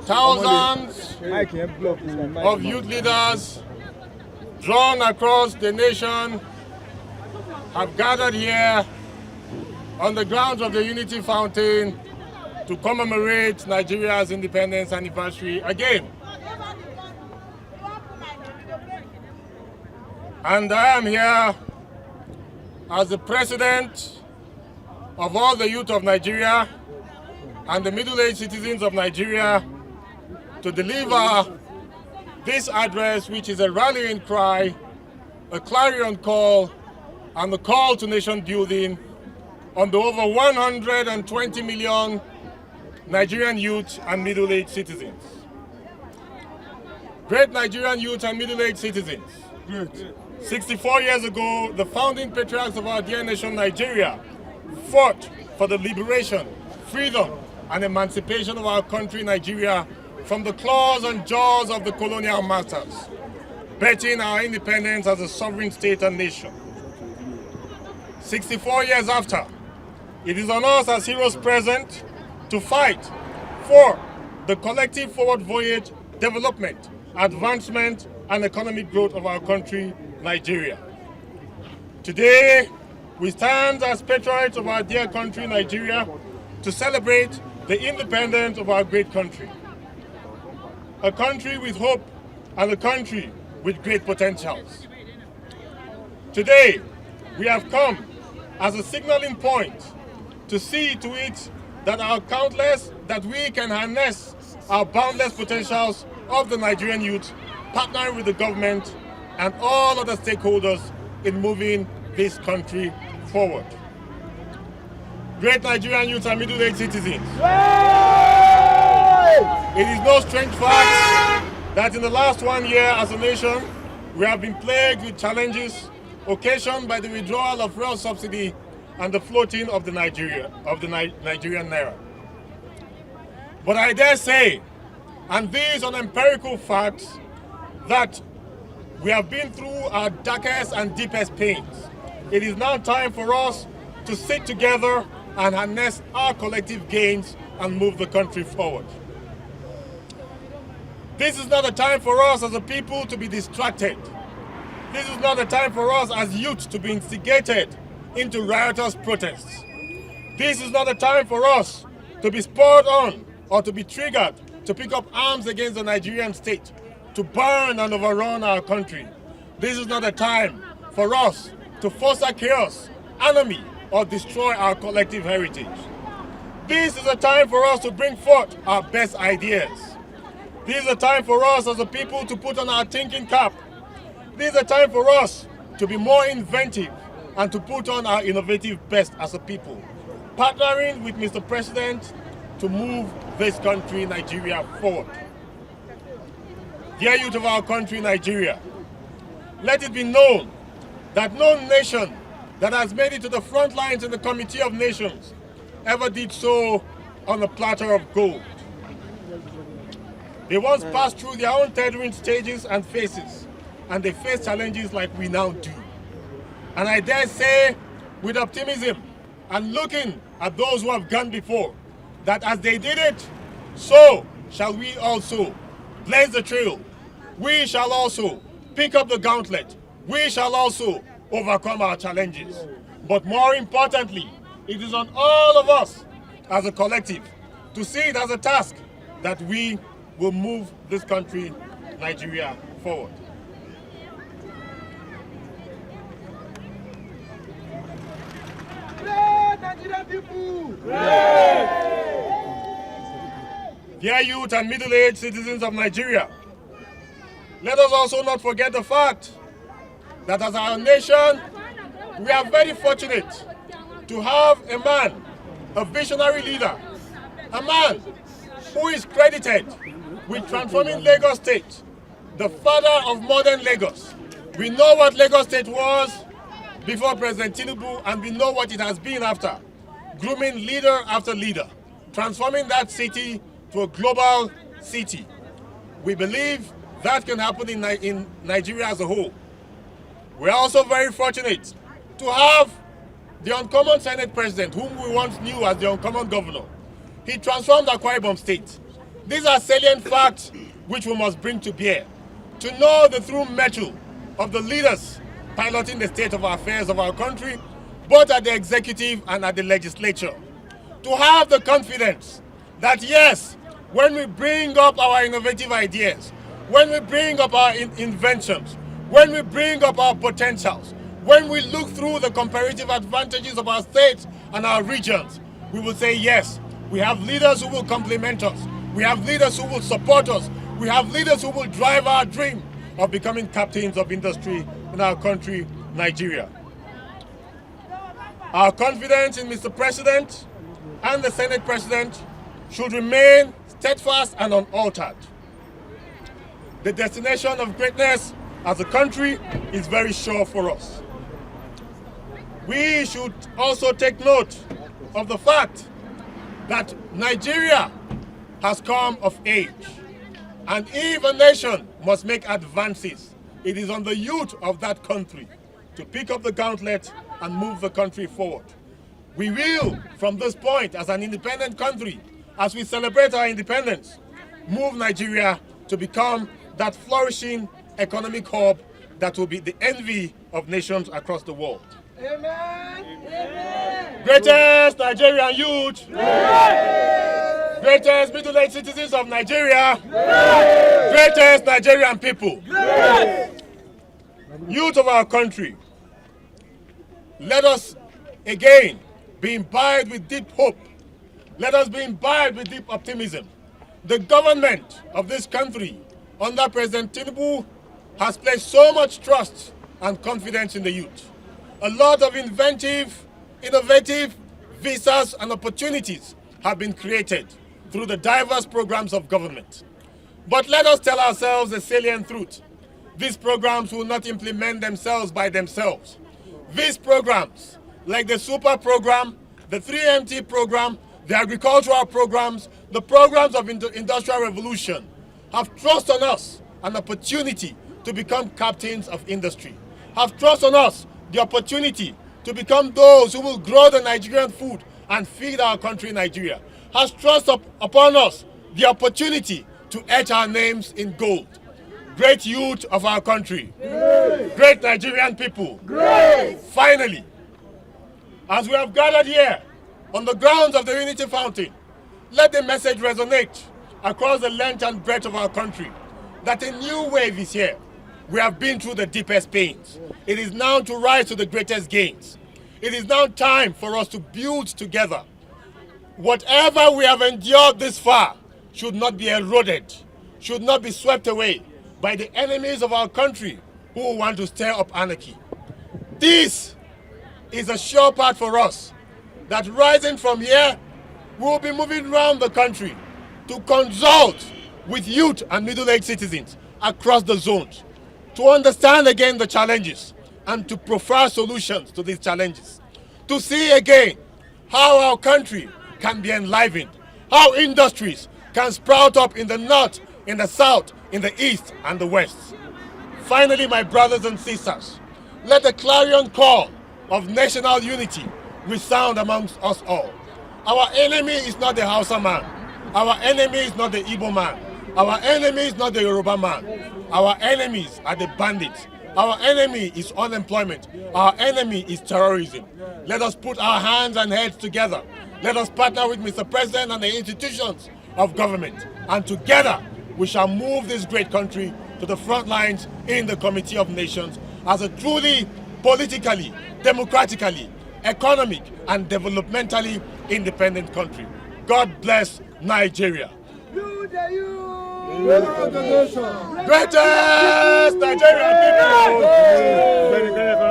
Thousands of youth leaders drawn across the nation have gathered here on the grounds of the Unity Fountain to commemorate Nigeria's independence anniversary again. And I am here as the president of all the youth of Nigeria and the middle-aged citizens of Nigeria to deliver this address, which is a rallying cry, a clarion call, and a call to nation building on the over 120 million Nigerian youth and middle-aged citizens. Great Nigerian youth and middle-aged citizens. 64 years ago, the founding patriarchs of our dear nation, Nigeria, fought for the liberation, freedom, and emancipation of our country, Nigeria, from the claws and jaws of the colonial masters, betting our independence as a sovereign state and nation. 64 years after, it is on us as heroes present to fight for the collective forward voyage, development, advancement, and economic growth of our country, Nigeria. Today, we stand as patriots of our dear country, Nigeria, to celebrate the independence of our great country. A country with hope and a country with great potentials. Today, we have come as a signaling point to see to it that we can harness our boundless potentials of the Nigerian youth, partnering with the government and all other stakeholders in moving this country forward. Great Nigerian youth and middle-aged citizens. It is no strange fact that in the last 1 year as a nation, we have been plagued with challenges occasioned by the withdrawal of fuel subsidy and the floating of the Nigerian naira. But I dare say, and these are empirical facts, that we have been through our darkest and deepest pains. It is now time for us to sit together and harness our collective gains and move the country forward. This is not a time for us as a people to be distracted. This is not a time for us as youth to be instigated into riotous protests. This is not a time for us to be spurred on or to be triggered to pick up arms against the Nigerian state, to burn and overrun our country. This is not a time for us to foster chaos, enemy, or destroy our collective heritage. This is a time for us to bring forth our best ideas. This is a time for us as a people to put on our thinking cap. This is a time for us to be more inventive and to put on our innovative best as a people, partnering with Mr. President to move this country, Nigeria, forward. Dear youth of our country, Nigeria, let it be known that no nation that has made it to the front lines in the Committee of Nations ever did so on a platter of gold. They once passed through their own tethering stages and phases, and they face challenges like we now do. And I dare say, with optimism and looking at those who have gone before, that as they did it, so shall we also blaze the trail. We shall also pick up the gauntlet. We shall also overcome our challenges. But more importantly, it is on all of us as a collective to see it as a task that we will move this country, Nigeria, forward. Nigerian people! Dear youth and middle-aged citizens of Nigeria, let us also not forget the fact that as our nation, we are very fortunate to have a man, a visionary leader, a man who is credited with transforming Lagos State, the father of modern Lagos. We know what Lagos State was before President Tinubu, and we know what it has been after, grooming leader after leader, transforming that city to a global city. We believe that can happen in Nigeria as a whole. We are also very fortunate to have the uncommon Senate President, whom we once knew as the uncommon governor. He transformed Akwa Ibom State. These are salient facts which we must bring to bear, to know the true mettle of the leaders piloting the state of affairs of our country, both at the executive and at the legislature. To have the confidence that yes, when we bring up our innovative ideas, when we bring up our inventions, when we bring up our potentials, when we look through the comparative advantages of our states and our regions, we will say yes, we have leaders who will complement us, we have leaders who will support us, we have leaders who will drive our dream of becoming captains of industry in our country, Nigeria. Our confidence in Mr. President and the Senate President should remain steadfast and unaltered. The destination of greatness as a country is very sure for us. We should also take note of the fact that Nigeria has come of age. And if a nation must make advances, it is on the youth of that country to pick up the gauntlet and move the country forward. We will, from this point, as an independent country, as we celebrate our independence, move Nigeria to become that flourishing economic hub that will be the envy of nations across the world. Amen. Amen. Greatest Nigerian youth! Great. Greatest middle-aged citizens of Nigeria! Great. Greatest Nigerian people! Great. Youth of our country, let us again be imbibed with deep hope. Let us be imbibed with deep optimism. The government of this country, under President Tinubu, has placed so much trust and confidence in the youth. A lot of inventive, innovative visas and opportunities have been created through the diverse programs of government. But let us tell ourselves a salient truth. These programs will not implement themselves by themselves. These programs, like the Super Program, the 3MT Program, the agricultural programs, the programs of Industrial Revolution, have thrust on us an opportunity to become captains of industry, have thrust on us the opportunity to become those who will grow the Nigerian food and feed our country, Nigeria, has thrust upon us the opportunity to etch our names in gold. Great youth of our country, great Nigerian people, finally, as we have gathered here on the grounds of the Unity Fountain, let the message resonate across the length and breadth of our country that a new wave is here. We have been through the deepest pains. It is now to rise to the greatest gains. It is now time for us to build together. Whatever we have endured this far should not be eroded, should not be swept away by the enemies of our country who want to stir up anarchy. This is a sure path for us, that rising from here, we will be moving around the country to consult with youth and middle-aged citizens across the zones, to understand again the challenges and to profile solutions to these challenges, to see again how our country can be enlivened, how industries can sprout up in the north, in the south, in the east and the west. Finally, my brothers and sisters, let the clarion call of national unity resound amongst us all. Our enemy is not the Hausa man. Our enemy is not the Igbo man. Our enemy is not the Yoruba man. Our enemies are the bandits. Our enemy is unemployment. Our enemy is terrorism. Let us put our hands and heads together. Let us partner with Mr. President and the institutions of government. And together, we shall move this great country to the front lines in the Committee of Nations as a truly politically, democratically, economic, and developmentally independent country. God bless Nigeria. You the you. Greatest Nigerian people!